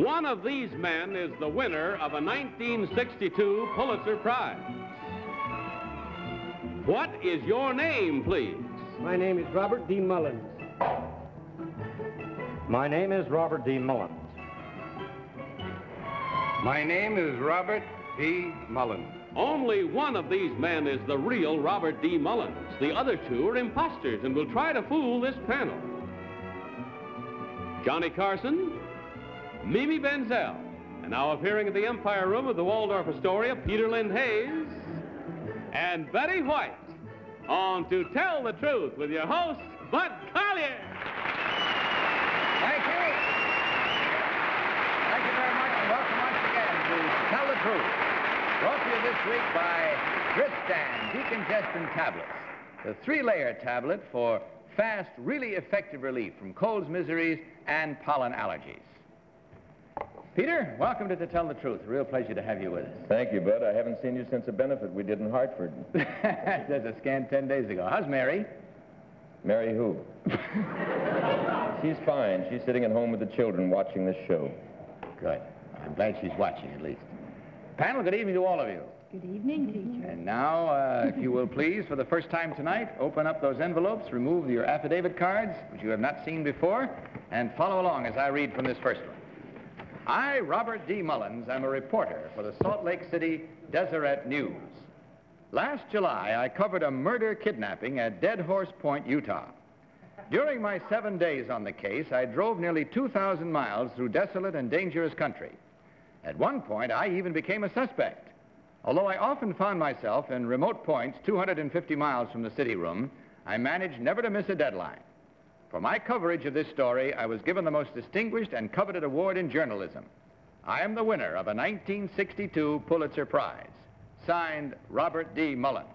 One of these men is the winner of a 1962 Pulitzer Prize. What is your name, please? My name is Robert D. Mullins. My name is Robert D. Mullins. My name is Robert D. Mullins. Only one of these men is the real Robert D. Mullins. The other two are imposters and will try to fool this panel. Johnny Carson, Mimi Benzel, and now appearing at the Empire Room of the Waldorf Astoria, Peter Lynn Hayes and Betty White, on To Tell the Truth with your host, Bud Collier. Thank you. Thank you very much, and welcome once again to Tell the Truth. Brought to you this week by Tristan Decongestant Tablets, the 3-layer tablet for fast, really effective relief from colds, miseries, and pollen allergies. Peter, welcome to Tell the Truth. Real pleasure to have you with us. Thank you, Bud. I haven't seen you since a benefit we did in Hartford. That's a scant 10 days ago. How's Mary? Mary who? She's fine. She's sitting at home with the children watching this show. Good. I'm glad she's watching, at least. Panel, good evening to all of you. Good evening, teacher. And now, if you will please, for the first time tonight, open up those envelopes, remove your affidavit cards, which you have not seen before, and follow along as I read from this first one. I, Robert D. Mullins, am a reporter for the Salt Lake City Deseret News. Last July, I covered a murder kidnapping at Dead Horse Point, Utah. During my 7 days on the case, I drove nearly 2,000 miles through desolate and dangerous country. At one point, I even became a suspect. Although I often found myself in remote points 250 miles from the city room, I managed never to miss a deadline. For my coverage of this story, I was given the most distinguished and coveted award in journalism. I am the winner of a 1962 Pulitzer Prize. Signed, Robert D. Mullins.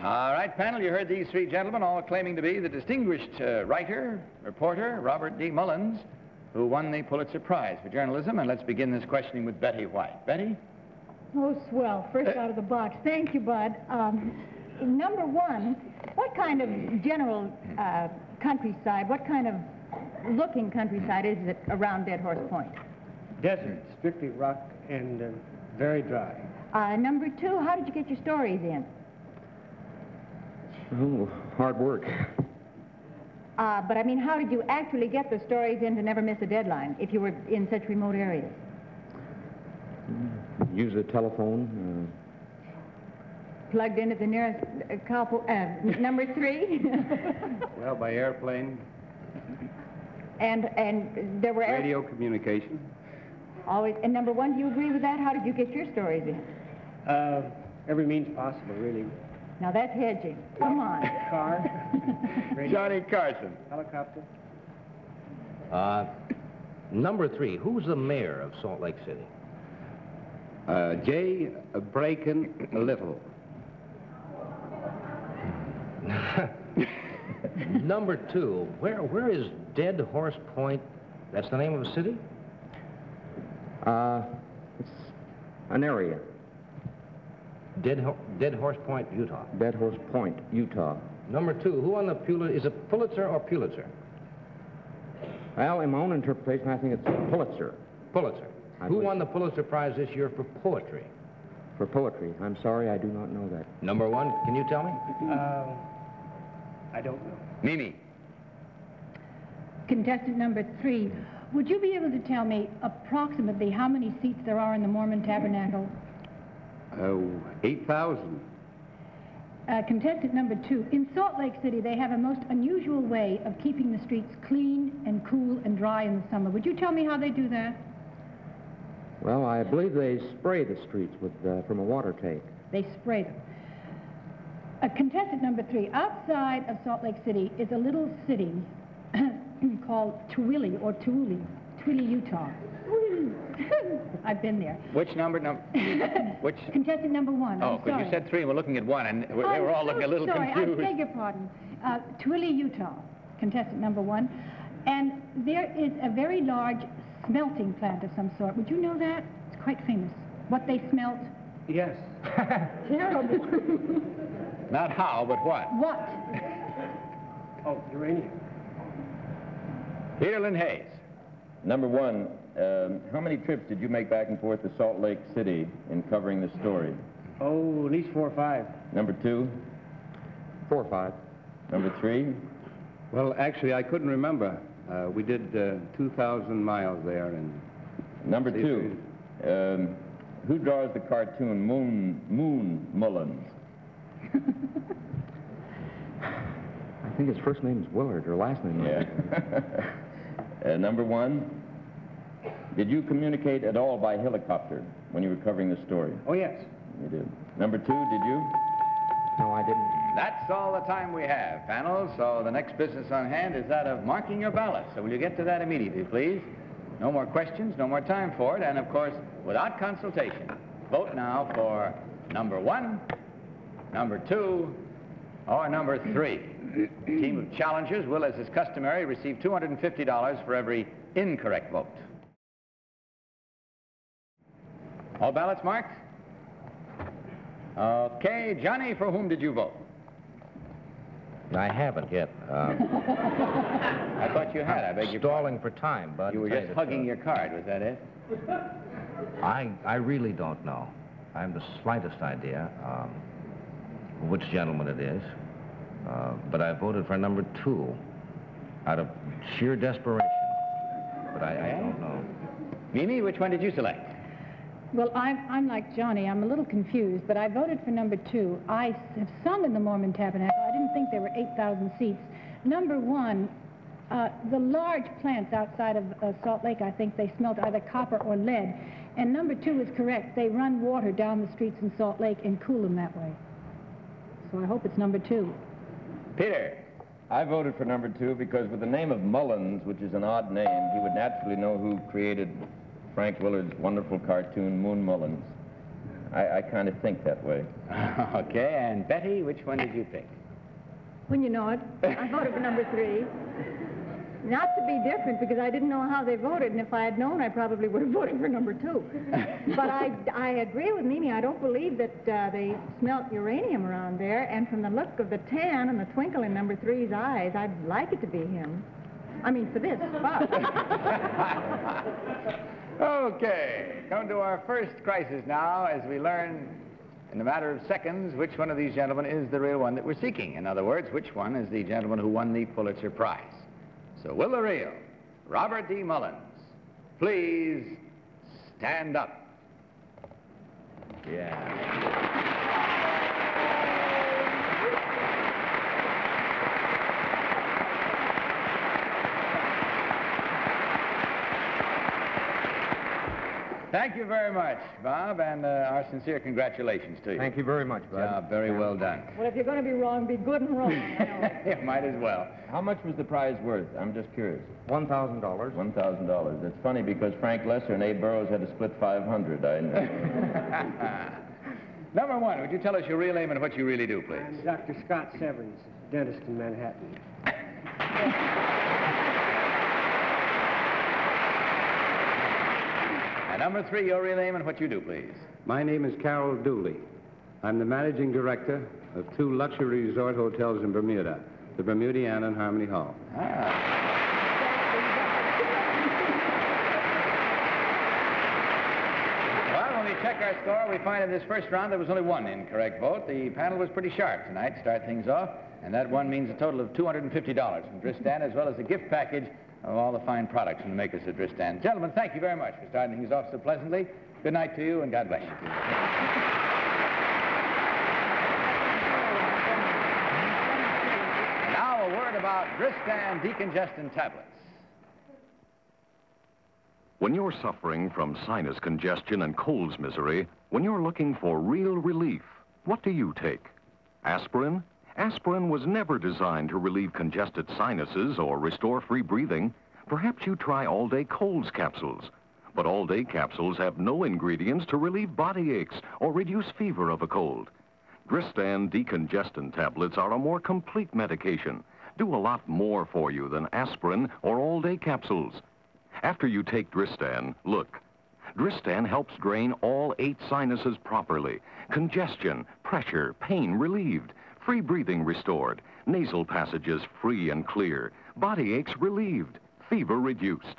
All right, panel, you heard these 3 gentlemen all claiming to be the distinguished writer, reporter, Robert D. Mullins, who won the Pulitzer Prize for journalism. And let's begin this questioning with Betty White. Betty? Oh, swell. First out of the box. Thank you, Bud. Number 1, what kind of general countryside, what kind of looking countryside is it around Dead Horse Point? Desert, strictly rock, and very dry. Number 2, how did you get your stories in? Oh, hard work. But I mean, how did you actually get the stories in to never miss a deadline if you were in such remote areas? Use the telephone. Plugged in at the nearest number 3? Well, by airplane. And there were... Radio communication. Always. And number 1, do you agree with that? How did you get your stories in? Every means possible, really. Now that's hedging. Come on. Car. Johnny Carson. Helicopter. Number 3, who's the mayor of Salt Lake City? J. Braken Little. Number 2, where is Dead Horse Point? That's the name of a city? It's an area. Dead Horse Point, Utah. Dead Horse Point, Utah. Number 2, who won the Pulitzer? Is it Pulitzer or Pulitzer? Well, in my own interpretation, I think it's Pulitzer. Pulitzer. Who won the Pulitzer Prize this year for poetry? For poetry. I'm sorry, I do not know that. Number 1, can you tell me? I don't know. Mimi. Contestant number 3, would you be able to tell me approximately how many seats there are in the Mormon Tabernacle? 8,000. Contestant number 2, in Salt Lake City, they have a most unusual way of keeping the streets clean and cool and dry in the summer. Would you tell me how they do that? Well, I believe they spray the streets with from a water tank. They spray them. Contestant number 3, outside of Salt Lake City is a little city called Twilley, or Twilley, Utah. I've been there. Which number? Which? Contestant number 1. Oh, because you said 3, and we're looking at 1, and they were all looking a little confused. I beg your pardon. Twilley, Utah, contestant number 1. And there is a very large smelting plant of some sort. Would you know that? It's quite famous. What they smelt. Yes. Terrible. Not how, but what? What? Oh, uranium. Peter Lynn Hayes. Number one, how many trips did you make back and forth to Salt Lake City in covering this story? Oh, at least 4 or 5. Number two? 4 or 5. Number three? Well, actually, I couldn't remember. We did 2,000 miles there, and Number two, who draws the cartoon Moon Mullins? I think his first name is Willard, or last name is. Yeah. Number one, did you communicate at all by helicopter when you were covering the story? Oh, yes. You did. Number two, did you? No, I didn't. That's all the time we have, panel. So the next business on hand is that of marking your ballots. So will you get to that immediately, please? No more questions, no more time for it, and of course, without consultation. Vote now for number one, number two, or number three. Team of challengers will, as is customary, receive $250 for every incorrect vote. All ballots marked? Okay, Johnny, for whom did you vote? I haven't yet. I thought you had. I beg your pardon. Stalling for time, Bud. You were just hugging your card, was that it? I really don't know. I have the slightest idea which gentleman it is. But I voted for number two out of sheer desperation. But I don't know. Mimi, which one did you select? Well, I'm like Johnny. I'm a little confused, but I voted for number two. I have sung in the Mormon Tabernacle. I didn't think there were 8,000 seats. Number one, the large plants outside of Salt Lake, I think they smelt either copper or lead. And number two is correct. They run water down the streets in Salt Lake and cool them that way. So I hope it's number two. Peter. I voted for number two because with the name of Mullins, which is an odd name, he would naturally know who created Frank Willard's wonderful cartoon, Moon Mullins. I kind of think that way. Okay, and Betty, which one did you pick? When you know it, I voted for number three. Not to be different, because I didn't know how they voted, and if I had known, I probably would have voted for number two. But I agree with Mimi. I don't believe that they smelt uranium around there, and from the look of the tan and the twinkle in number three's eyes, I'd like it to be him. I mean, for this spot. Okay, come to our first crisis now as we learn in a matter of seconds which one of these gentlemen is the real one that we're seeking. In other words, which one is the gentleman who won the Pulitzer Prize. So will the real Robert D. Mullins please stand up? Yeah. Thank you very much, Bob, and our sincere congratulations to you. Thank you very much, Bud. Job very well done. Well, if you're going to be wrong, be good and wrong. You might as well. How much was the prize worth? I'm just curious. $1,000. $1,000. It's funny because Frank Lesser and Abe Burrows had to split $500. I know. Number one, would you tell us your real name and what you really do, please? I'm Dr. Scott Severns, dentist in Manhattan. And number three, your real name and what you do, please. My name is Carol Dooley. I'm the managing director of 2 luxury resort hotels in Bermuda, the Bermudiana and Harmony Hall. Well, when we check our score, we find in this first round there was only one incorrect vote. The panel was pretty sharp tonight to start things off, and that one means a total of $250 from Dristan, as well as a gift package of all the fine products from the makers of Dristan. Gentlemen, thank you very much for starting things off so pleasantly. Good night to you, and God bless you. And now a word about Dristan decongestant tablets. When you're suffering from sinus congestion and cold's misery, when you're looking for real relief, what do you take? Aspirin? Aspirin was never designed to relieve congested sinuses or restore free breathing. Perhaps you try all-day colds capsules. But all-day capsules have no ingredients to relieve body aches or reduce fever of a cold. Dristan decongestant tablets are a more complete medication. Do a lot more for you than aspirin or all-day capsules. After you take Dristan, look. Dristan helps drain all 8 sinuses properly. Congestion, pressure, pain relieved. Free breathing restored. Nasal passages free and clear. Body aches relieved. Fever reduced.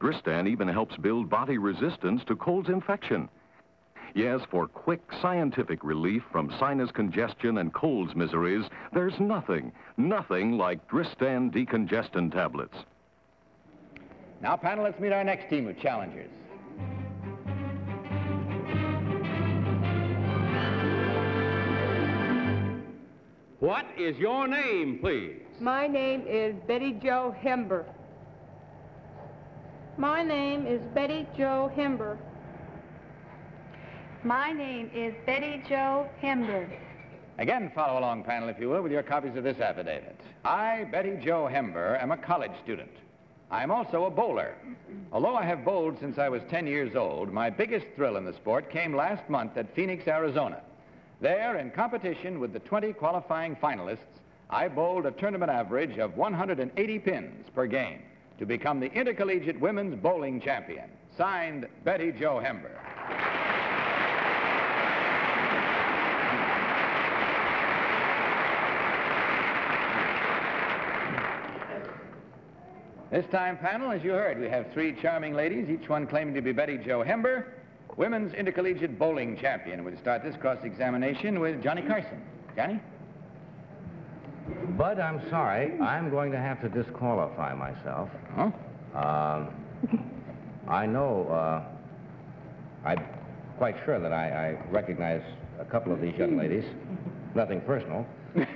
Dristan even helps build body resistance to cold's infection. Yes, for quick scientific relief from sinus congestion and cold's miseries, there's nothing like Dristan decongestant tablets. Now, panel, let's meet our next team of challengers. What is your name, please? My name is Betty Jo Hember. My name is Betty Jo Hember. My name is Betty Jo Hember. Again, follow along, panel, if you will, with your copies of this affidavit. I, Betty Jo Hember, am a college student. I'm also a bowler. Although I have bowled since I was 10 years old, my biggest thrill in the sport came last month at Phoenix, Arizona. There, in competition with the 20 qualifying finalists, I bowled a tournament average of 180 pins per game to become the Intercollegiate Women's Bowling Champion. Signed, Betty Jo Hember. This time, panel, as you heard, we have 3 charming ladies, each one claiming to be Betty Jo Hember, Women's Intercollegiate Bowling Champion. We'll start this cross-examination with Johnny Carson. Johnny? Bud, I'm sorry. I'm going to have to disqualify myself. Huh? I know, I'm quite sure that I recognize a couple of these young ladies. Nothing personal. Okay,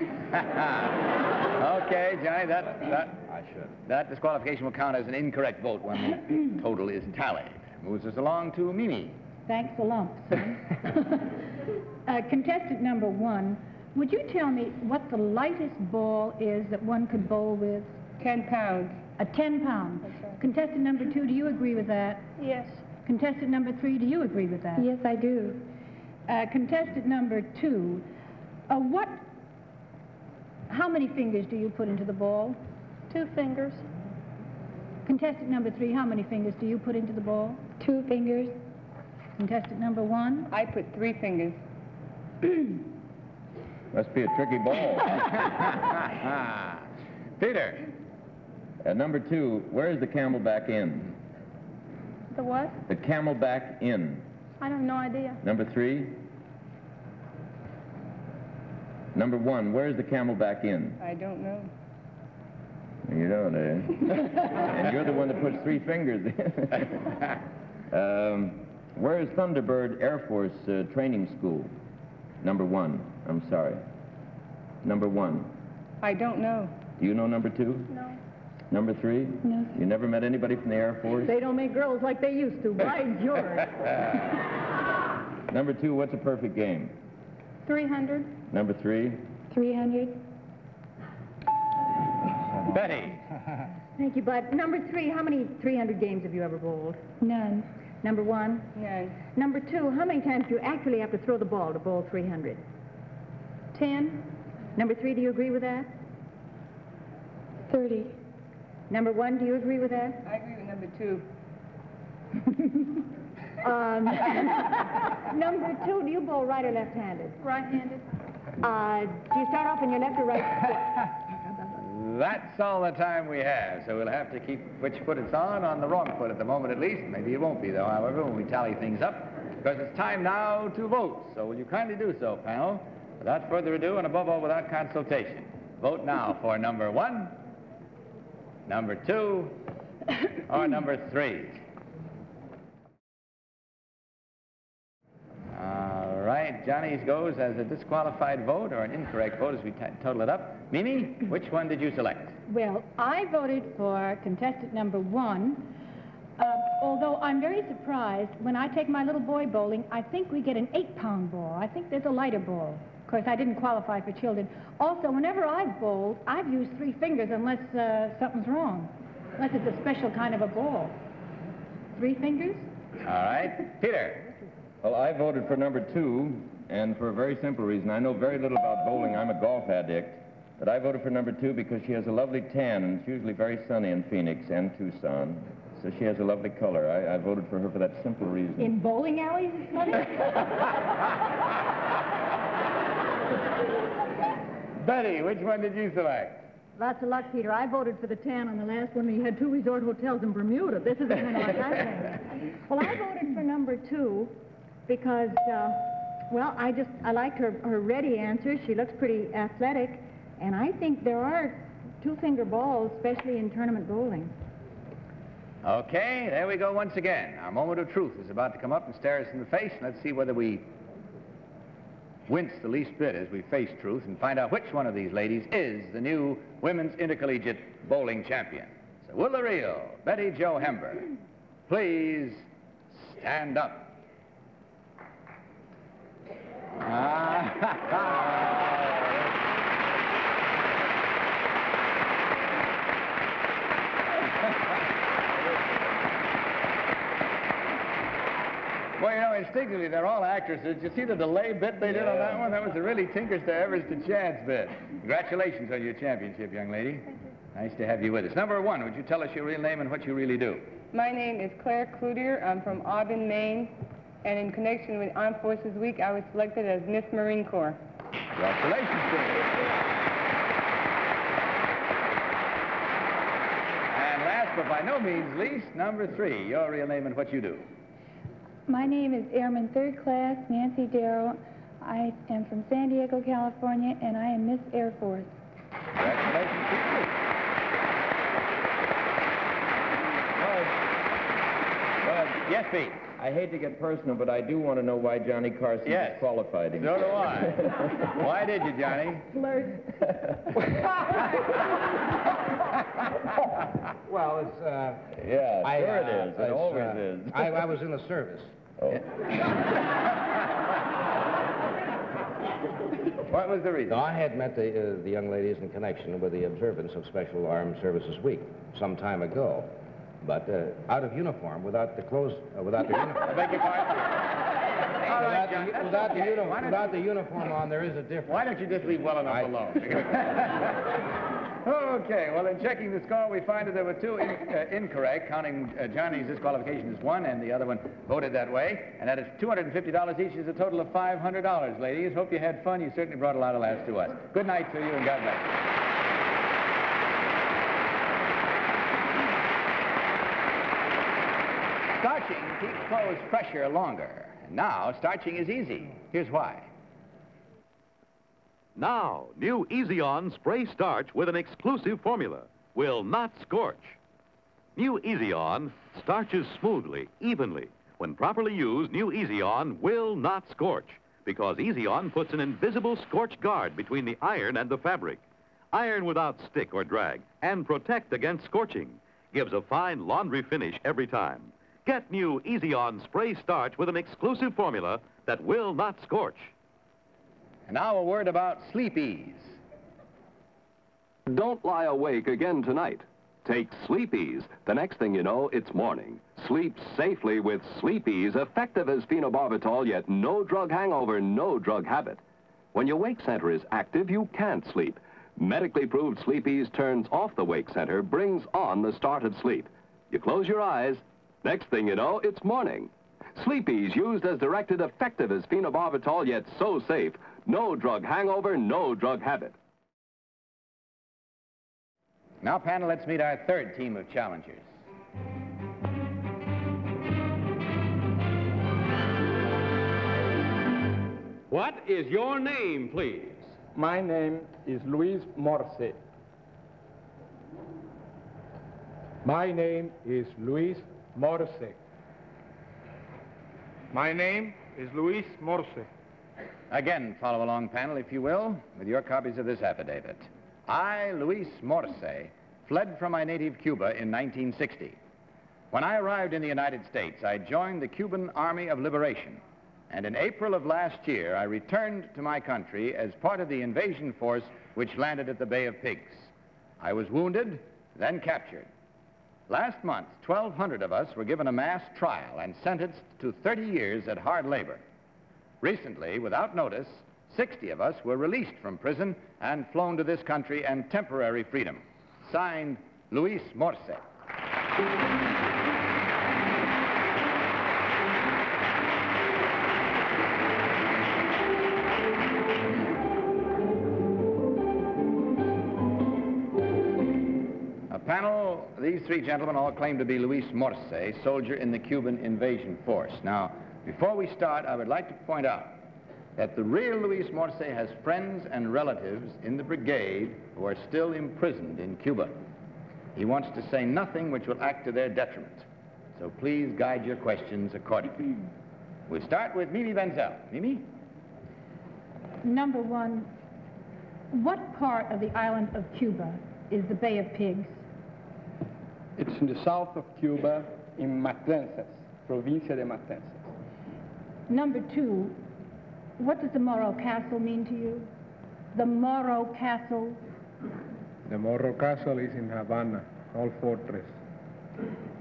Johnny, I should. that disqualification will count as an incorrect vote when the total is tallied. Moves us along to Mimi. Thanks a lump, son. Contestant number 1, would you tell me what the lightest ball is that one could bowl with? 10 pounds. A 10-pound. That's right. Contestant number 2, do you agree with that? Yes. Contestant number 3, do you agree with that? Yes, I do. Contestant number 2, how many fingers do you put into the ball? 2 fingers. Contestant number 3, how many fingers do you put into the ball? 2 fingers. Contestant number 1? I put 3 fingers. Must be a tricky ball. Peter. Number 2, where is the Camelback Inn? The what? The Camelback Inn. I have no idea. Number 3. Number 1, where is the Camelback Inn? I don't know. You don't, eh? And you're the one that puts 3 fingers in. Where is Thunderbird Air Force Training School? Number 1. I'm sorry. Number 1. I don't know. Do you know number 2? No. Number 3? No. You never met anybody from the Air Force? They don't make girls like they used to. By George. Number 2, what's a perfect game? 300. Number 3? 300. Betty. Thank you, Bud. Number 3, how many 300 games have you ever bowled? None. Number 1? None. Number 2, how many times do you actually have to throw the ball to bowl 300? 10. Number 3, do you agree with that? 30. Number 1, do you agree with that? I agree with number 2. Number 2, do you bowl right or left-handed? Right-handed. Do you start off on your left or right foot? That's all the time we have, so we'll have to keep which foot it's on the wrong foot at the moment at least. Maybe it won't be, though, however, when we tally things up, because it's time now to vote. So will you kindly do so, panel? Without further ado, and above all, without consultation. Vote now for number 1, number 2, or number 3. All right, Johnny's goes as a disqualified vote or an incorrect vote as we total it up. Mimi, which one did you select? Well, I voted for contestant number 1, although I'm very surprised. When I take my little boy bowling, I think we get an 8-pound ball. I think there's a lighter ball. Of course, I didn't qualify for children. Also, whenever I've bowled, I've used 3 fingers unless something's wrong, unless it's a special kind of a ball. 3 fingers? All right, Peter. Well, I voted for number 2, and for a very simple reason. I know very little about bowling. I'm a golf addict. But I voted for number 2 because she has a lovely tan, and it's usually very sunny in Phoenix and Tucson. she has a lovely color. I voted for her for that simple reason. In bowling alleys, Mother? Betty, which one did you select? Lots of luck, Peter. I voted for the tan on the last one. We had 2 resort hotels in Bermuda. This is the kind of luck I had. Well, I voted for number 2 because, well, I liked her ready answers. She looks pretty athletic. And I think there are 2-finger balls, especially in tournament bowling. Okay, there we go once again. Our moment of truth is about to come up and stare us in the face. Let's see whether we wince the least bit as we face truth and find out which one of these ladies is the new Women's Intercollegiate Bowling Champion. So will the real Betty Jo Hember please stand up? Well, you know, instinctively, they're all actresses. Did you see the delay bit they did on that one? That was a really tinkers to Evers to Chance bit. Congratulations on your championship, young lady. Nice to have you with us. Number 1, would you tell us your real name and what you really do? My name is Claire Cloutier. I'm from Auburn, Maine. And in connection with Armed Forces Week, I was selected as Miss Marine Corps. Congratulations to you. And last but by no means least, number 3, your real name and what you do. My name is Airman 3rd Class Nancy Darrow. I am from San Diego, California, and I am Miss Air Force. Congratulations to you. Well, yes, Pete. I hate to get personal, but I do want to know why Johnny Carson disqualified him. So do I. Why did you, Johnny? Flirt. Well, it's, yeah, sure it is. It always is. I was in the service. Oh. What was the reason? No, I had met the young ladies in connection with the observance of Special Armed Services Week some time ago. But out of uniform, without the clothes, without the uniform. I beg your pardon? All right, John, without the uniform on, there is a difference. Why don't you just leave well enough alone? Okay, well, in checking the score, we find that there were 2 incorrect, counting Johnny's disqualification as 1, and the other one voted that way. And that is $250 each is a total of $500, ladies. Hope you had fun. You certainly brought a lot of laughs to us. Good night to you, and God bless. Starching keeps clothes fresher longer. And now, starching is easy. Here's why. Now, new Easy On Spray Starch with an exclusive formula will not scorch. New Easy On starches smoothly, evenly. When properly used, new Easy On will not scorch because Easy On puts an invisible scorch guard between the iron and the fabric. Iron without stick or drag and protect against scorching. Gives a fine laundry finish every time. Get new Easy On Spray Starch with an exclusive formula that will not scorch. And now a word about Sleep-Ease. Don't lie awake again tonight. Take Sleep-Ease. The next thing you know, it's morning. Sleep safely with Sleep-Ease, effective as phenobarbital, yet no drug hangover, no drug habit. When your wake center is active, you can't sleep. Medically proved Sleep-Ease turns off the wake center, brings on the start of sleep. You close your eyes, next thing you know, it's morning. Sleep-Ease, used as directed, effective as phenobarbital, yet so safe. No drug hangover, no drug habit. Now, panel, let's meet our 3rd team of challengers. What is your name, please? My name is Luis Morse. My name is Luis Morse. My name is Luis Morse. Again, follow along, panel, if you will, with your copies of this affidavit. I, Luis Morse, fled from my native Cuba in 1960. When I arrived in the United States, I joined the Cuban Army of Liberation. And in April of last year, I returned to my country as part of the invasion force which landed at the Bay of Pigs. I was wounded, then captured. Last month, 1,200 of us were given a mass trial and sentenced to 30 years at hard labor. Recently, without notice, 60 of us were released from prison and flown to this country and temporary freedom. Signed, Luis Morse. know, these three gentlemen all claim to be Luis Morse, soldier in the Cuban invasion force. Now, before we start, I would like to point out that the real Luis Morse has friends and relatives in the brigade who are still imprisoned in Cuba. He wants to say nothing which will act to their detriment. So please guide your questions accordingly. We'll start with Mimi Benzel. Mimi? Number one, what part of the island of Cuba is the Bay of Pigs? It's in the south of Cuba, in Matanzas, Provincia de Matanzas. Number two, what does the Morro Castle mean to you? The Morro Castle? The Morro Castle is in Havana, old fortress.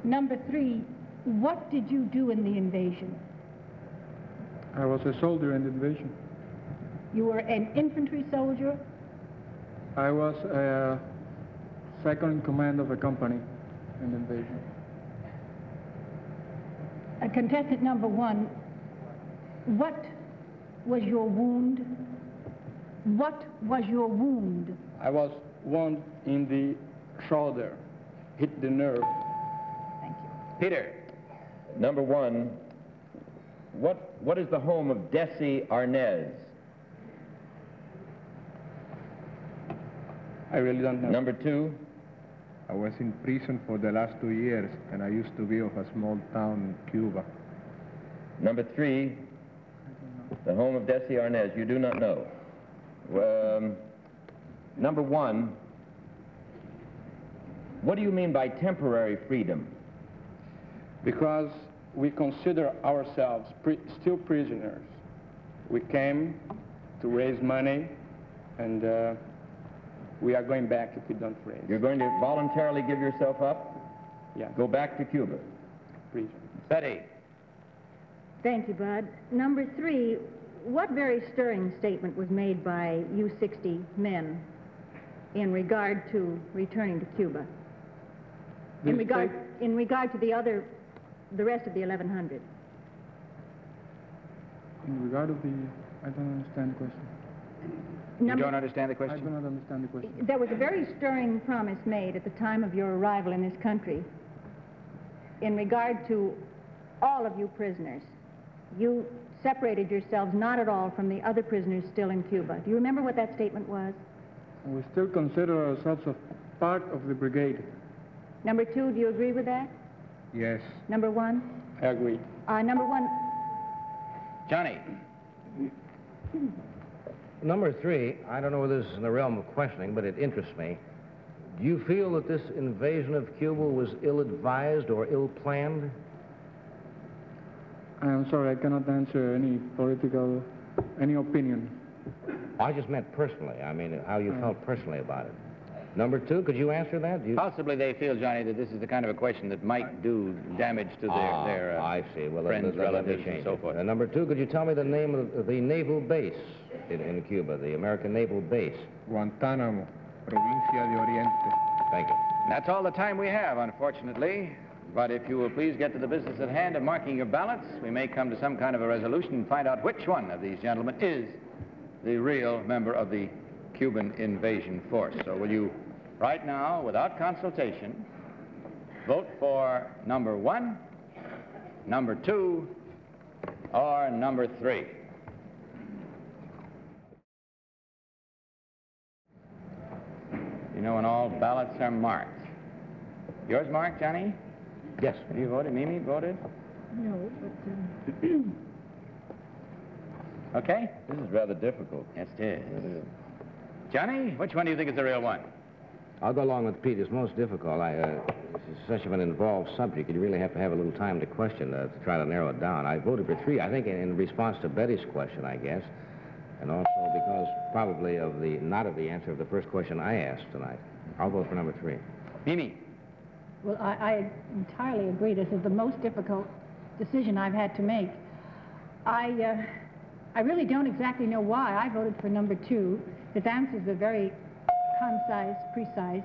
Number three, what did you do in the invasion? I was a soldier in the invasion. You were an infantry soldier? I was second in command of a company in the invasion. Contestant number one, what was your wound? What was your wound? I was wounded in the shoulder, hit the nerve. Thank you. Peter. Number one, what is the home of Desi Arnaz? I really don't know. Number two, I was in prison for the last 2 years, and I used to be of a small town in Cuba. number three, the home of Desi Arnaz. You do not know. Number one, what do you mean by temporary freedom? Because we consider ourselves still prisoners. We came to raise money, and we are going back if we don't raise. You're going to voluntarily give yourself up? Yeah. Go back to Cuba. Prison. Betty. Thank you, Bud. Number three, what very stirring statement was made by you 60 men in regard to returning to Cuba? In regard to the rest of the 1100. In regard of the, I don't understand the question. You don't understand the I question? do not understand the question. There was a very stirring promise made at the time of your arrival in this country in regard to all of you prisoners. You separated yourselves not at all from the other prisoners still in Cuba. Do you remember what that statement was? We still consider ourselves a part of the brigade. Number two, do you agree with that? Yes, Number one? I agree. Number one, Johnny. Number three, I don't know whether this is in the realm of questioning, but it interests me. Do you feel that this invasion of Cuba was ill-advised or ill-planned? I am sorry, I cannot answer any opinion. I just meant personally. I mean, how you felt personally about it. Number two, could you answer that? Possibly they feel, Johnny, that this is the kind of a question that might do damage to their I see. Well, friends, relatives, and so it. forth. Number two, could you tell me the name of the naval base in Cuba, the American naval base? Guantánamo, Provincia de Oriente. Thank you. That's all the time we have, unfortunately. But if you will please get to the business at hand of marking your ballots, we may come to some kind of a resolution and find out which one of these gentlemen is the real member of the Cuban invasion force. So will you, right now, without consultation, vote for number one, number two, or number three? You know, when all ballots are marked. Yours marked, Johnny? Yes. Have you voted? Mimi voted? No, but... Okay. This is rather difficult. Yes, it is. Johnny, which one do you think is the real one? I'll go along with Pete. It's most difficult. This is such of an involved subject. You really have to have a little time to question, to try to narrow it down. I voted for three, I think, in response to Betty's question, I guess, and also because probably of not of the answer of the first question I asked tonight. I'll vote for number three. Mimi. Well, I entirely agree. This is the most difficult decision I've had to make. I really don't exactly know why I voted for number two. His answers are very concise, precise,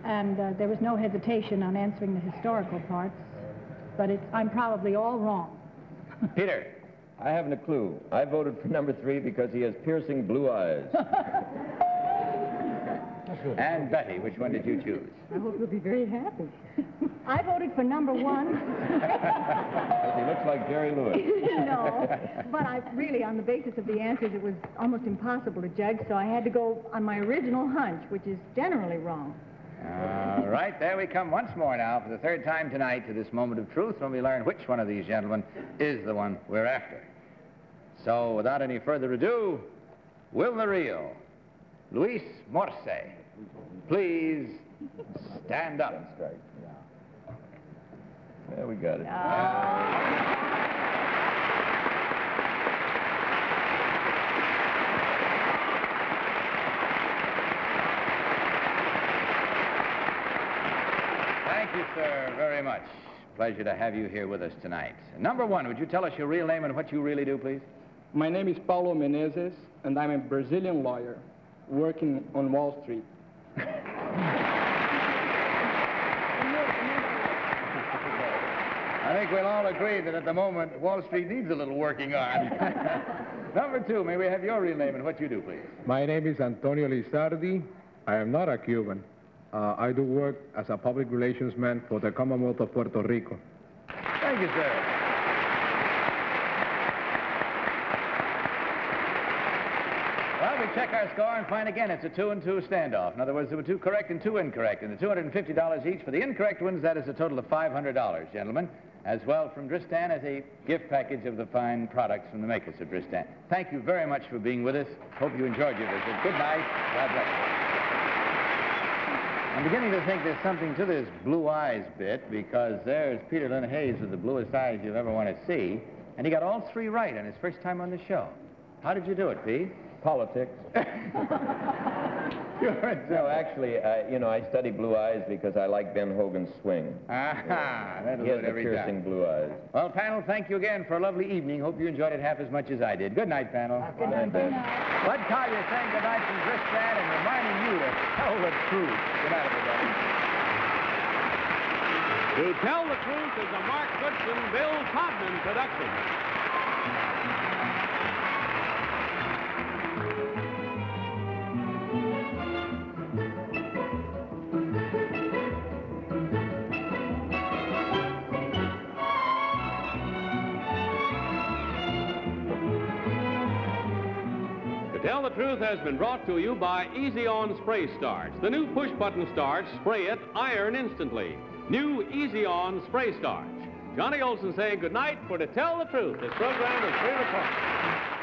and there was no hesitation on answering the historical parts, but I'm probably all wrong. Peter. I haven't a clue. I voted for number three because he has piercing blue eyes. And Betty, which one did you choose? I hope you'll be very happy. I voted for number 1. He looks like Jerry Lewis. No, but I really, on the basis of the answers, it was almost impossible to judge, so I had to go on my original hunch, which is generally wrong. All right, there we come once more now for the third time tonight to this moment of truth when we learn which one of these gentlemen is the one we're after. So, without any further ado, will the real Luis Morse please stand up? Yeah, we got it. Thank you, sir, very much. Pleasure to have you here with us tonight. Number 1, would you tell us your real name and what you really do, please? My name is Paulo Menezes, and I'm a Brazilian lawyer working on Wall Street. I think we'll all agree that at the moment, Wall Street needs a little working on. Number 2, may we have your real name and what you do, please? My name is Antonio Lizardi. I am not a Cuban. I do work as a public relations man for the Commonwealth of Puerto Rico. Thank you, sir. Well, we check our score and find again it's a 2-2 standoff. In other words, there were 2 correct and 2 incorrect. And the $250 each for the incorrect ones, that is a total of $500, gentlemen. As well from Dristan as a gift package of the fine products from the makers of Dristan. Thank you very much for being with us. Hope you enjoyed your visit. Good night. God bless you. I'm beginning to think there's something to this blue eyes bit, because there's Peter Lynn Hayes with the bluest eyes you'll ever want to see, and he got all 3 right on his first time on the show. How did you do it, Pete? Politics. No, actually, I study blue eyes because I like Ben Hogan's swing. Aha, that'll He do has it the every piercing time. blue eyes. Well, panel, thank you again for a lovely evening. Hope you enjoyed it half as much as I did. Good night, panel. Good night. Ben. Bud Collier saying good night from Dristan and reminding you to tell the truth. Good night, everybody. To Tell the Truth is a Mark Goodson, Bill Todman production. To Tell the Truth has been brought to you by Easy On Spray Starch. The new push-button starch, spray it, iron instantly. New Easy On Spray Starch. Johnny Olson saying goodnight for To Tell the Truth. This program is pre-recorded.